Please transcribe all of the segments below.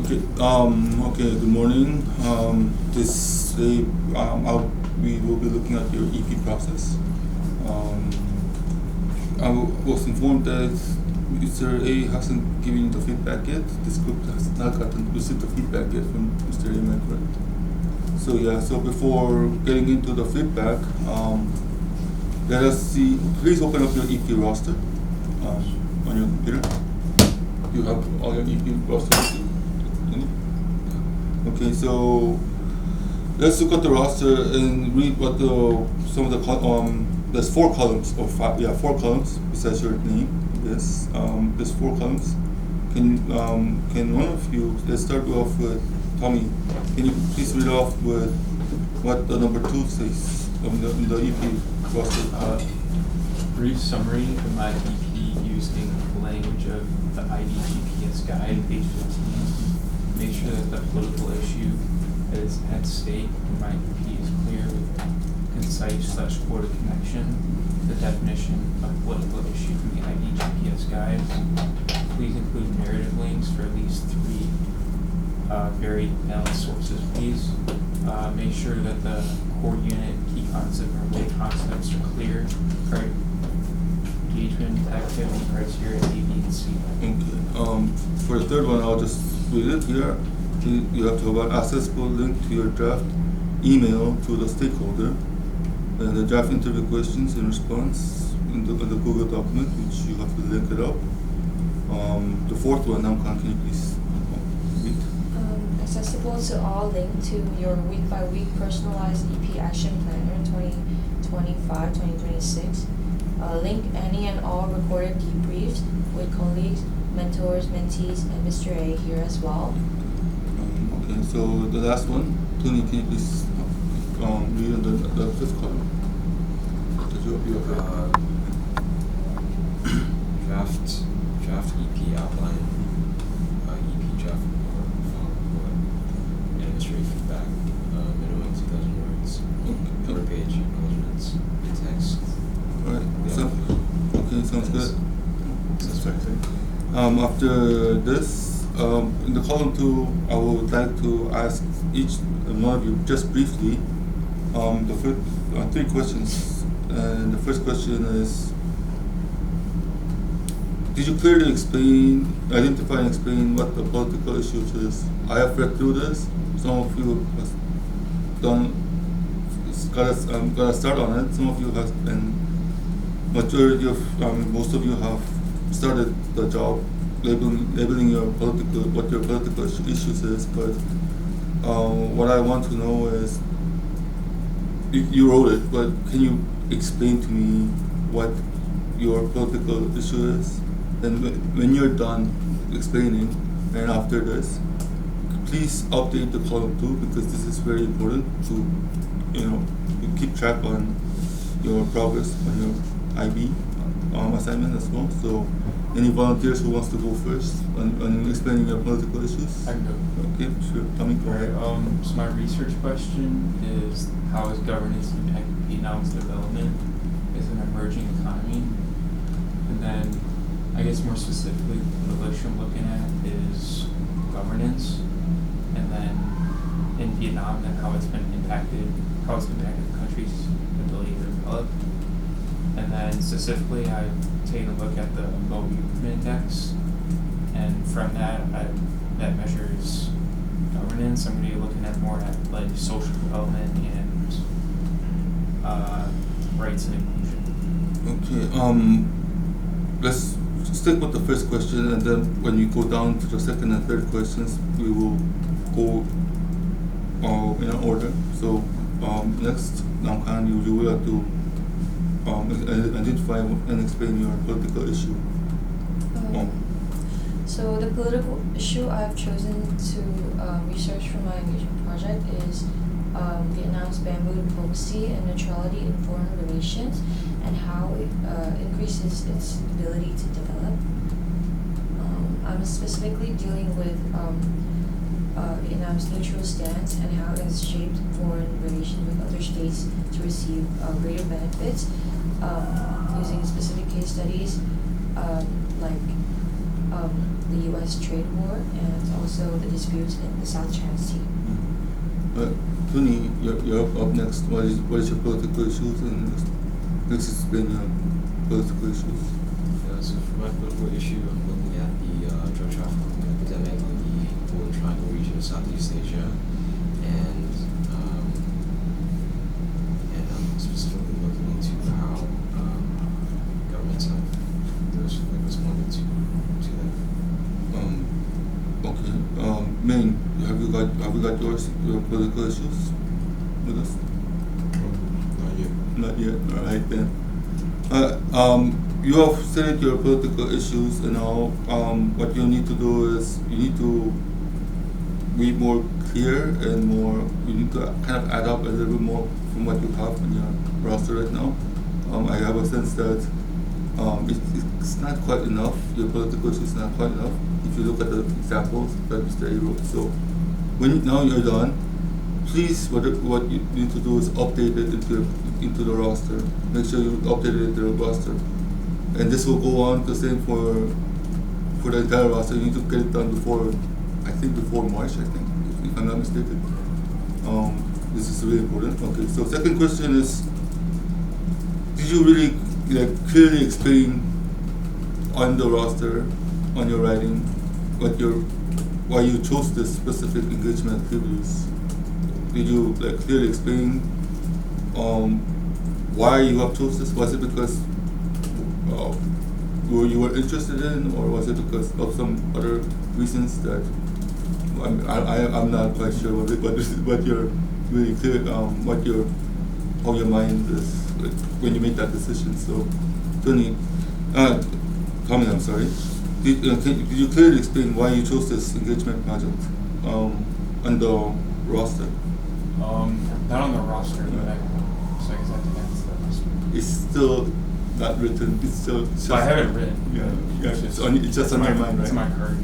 Okay. Okay. Good morning. This day, we will be looking at your EP process. Um, was informed that Mr. A hasn't given you the feedback yet. This group has not received the feedback yet from Mr. A. Am I correct? So yeah. So before getting into the feedback, let us see. Please open up your EP roster on your computer. You have all your EP roster with you? Okay, so let's look at the roster and read what some of the there's 4 columns or 5, yeah, 4 columns besides your name. Yes, there's 4 columns. Can one of you, let's start off with Tommy. Can you please read off with what the number 2 says on the EP roster? Brief summary of my EP using the language of the IDGPS guide, page 15. Make sure that the political issue that is at stake in my EP is clear with concise/quoted connection. The definition of political issue from the IDGPS guide. Please include narrative links for at least 3 very balanced sources, please. Make sure that the core unit, key concept, and related concepts are clear. Engagement, activity criteria A, B, and C. Okay. For the third one, I'll just read it here. You have to have an accessible link to your draft email to the stakeholder, and the draft interview questions in response in the Google document, which you have to link it up. The fourth one, Namkan, can you please read? Accessible to all, link to your week-by-week personalized EP action planner 2025-2026. Link any and all recorded debriefs with colleagues, mentors, mentees, and Mr. A here as well. Okay, so the last one, Tony, can you please read on the fifth column? Draft EP outline, EP draft report, file report, administrative feedback, minimum 2,000 words, cover page, acknowledgements, text. Alright, so, okay, sounds good. Sorry. After this, in the column 2, I would like to ask each one of you just briefly the first 3 questions. And the first question is, did you clearly identify and explain what the political issue is? I have read through this. Some of you have got a start on it. Some of you have, and majority of, most of you have started the job labeling your what your political issues is. But what I want to know is, you wrote it, but can you explain to me what your political issue is? And when you're done explaining, and after this, please update the column 2, because this is very important to, you keep track on your progress on your IB assignment as well. So, any volunteers who wants to go first on explaining your political issues? I can go. Okay, sure. Tommy, go ahead. Alright, so my research question is, how is governance impacting Vietnam's development as an emerging economy? And then, I guess more specifically, the issue I'm looking at is governance, and then in Vietnam, and how it's impacted the country's ability to develop. And then specifically, I've taken a look at the Mo Movement Index, and from that measures governance. I'm going to be looking at more at like social development and rights and inclusion. Okay. Let's stick with the first question, and then when you go down to the second and third questions, we will go in order. So next, Namkan, you will have to identify and explain your political issue. So the political issue I've chosen to research for my engagement project is Vietnam's bamboo diplomacy and neutrality in foreign relations, and how it increases its ability to develop. I'm specifically dealing with Vietnam's neutral stance and how it has shaped foreign relations with other states to receive greater benefits, using specific case studies like the U.S. trade war and also the disputes in the South China Sea. Tony, you're up next. What is your political issues, and let's explain your political issues. So for my political issue, I'm looking at the drug trafficking epidemic in the Golden Triangle region of Southeast Asia, and I'm specifically looking into how governments have responded to that. Okay. Main, have you got your political issues with us? Not yet. Not yet. All right then. You have stated your political issues, and now what you need to do is you need to be more clear and more. You need to kind of add up a little bit more from what you have on your roster right now. I have a sense that it's not quite enough. Your political issues is not quite enough. If you look at the examples that Mr. A wrote, so now you're done. Please, what you need to do is update it into the roster. Make sure you update it into the roster, and this will go on the same for the entire roster. You need to get it done before March. If I'm not mistaken. This is really important. Okay. So second question is, did you really clearly explain on the roster, on your writing, why you chose this specific engagement activities? Did you clearly explain why you have chose this? Was it because you were interested in, or was it because of some other reasons that I'm not quite sure what you're really clear how your mind is when you make that decision. So, Tony, Tommy, I'm sorry. Did you clearly explain why you chose this engagement project on the roster? Not on the roster, but so I guess I have to answer that question. It's still not written. It's just. I have it written. Yeah. It's just on your mind, right? It's my card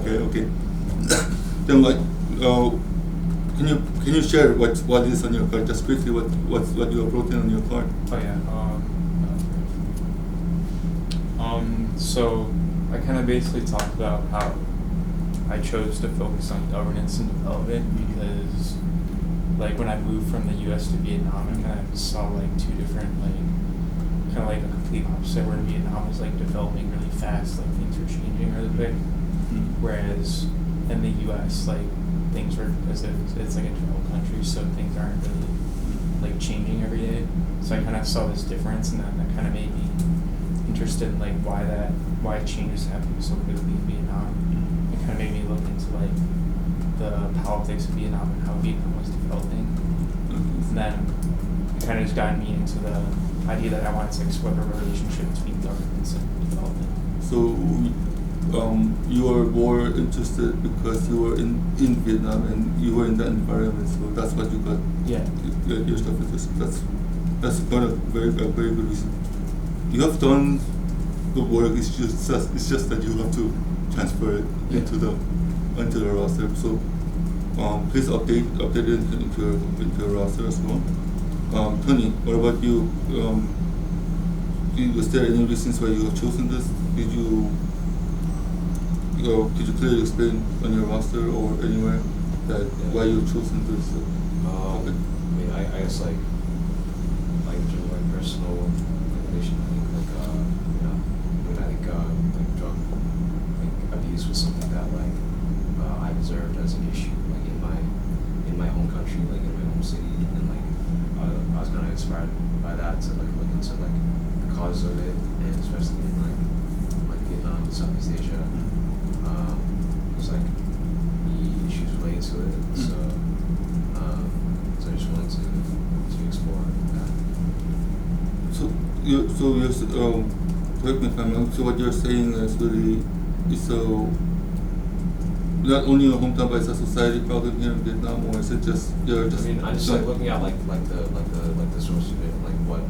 here. Okay. Then, can you share what is on your card? Just briefly, what you have wrote in on your card? Oh yeah. So I kind of basically talked about how I chose to focus on governance and development because, when I moved from the U.S. to Vietnam, I kind of saw two different kind of a complete opposite. Where in Vietnam was developing really fast, things were changing really quick, whereas in the U.S. things were because it's a developed country, so things aren't really changing every day. So I kind of saw this difference, and that kind of made me interested in why changes happening so quickly in Vietnam. It kind of made me look into the politics of Vietnam and how Vietnam was developing. And then it kind of just got me into the idea that I wanted to explore the relationship between governments and development. So you were more interested because you were in Vietnam and you were in that environment, so that's what you got. Yeah. Your stuff interested. That's kind of very good reason. You have done the work. It's just that you have to transfer it into the roster. So please update it into your roster as well. Tony, what about you? Was there any reasons why you have chosen this? Did you clearly explain on your roster or anywhere why you've chosen this? Okay. I guess general personal relation. I think drug abuse was something that I observed as an issue in my home country, in my home city, and I was kind of inspired by that to look into the causes of it, and especially in Vietnam and Southeast Asia. It was the issues related to it. So I just wanted to explore that. Correct me if I'm wrong. So what you're saying is really not only your hometown, but it's a society problem here in Vietnam, or is it just you're just? I'm just looking at the source of it, what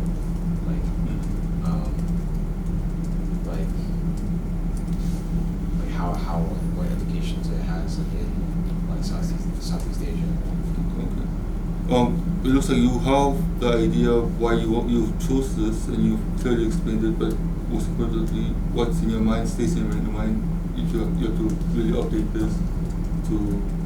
implications it has in Southeast Asia. Okay. It looks like you have the idea of why you chose this, and you clearly explained it. But most importantly, what's in your mind stays in your mind. you have to really update this to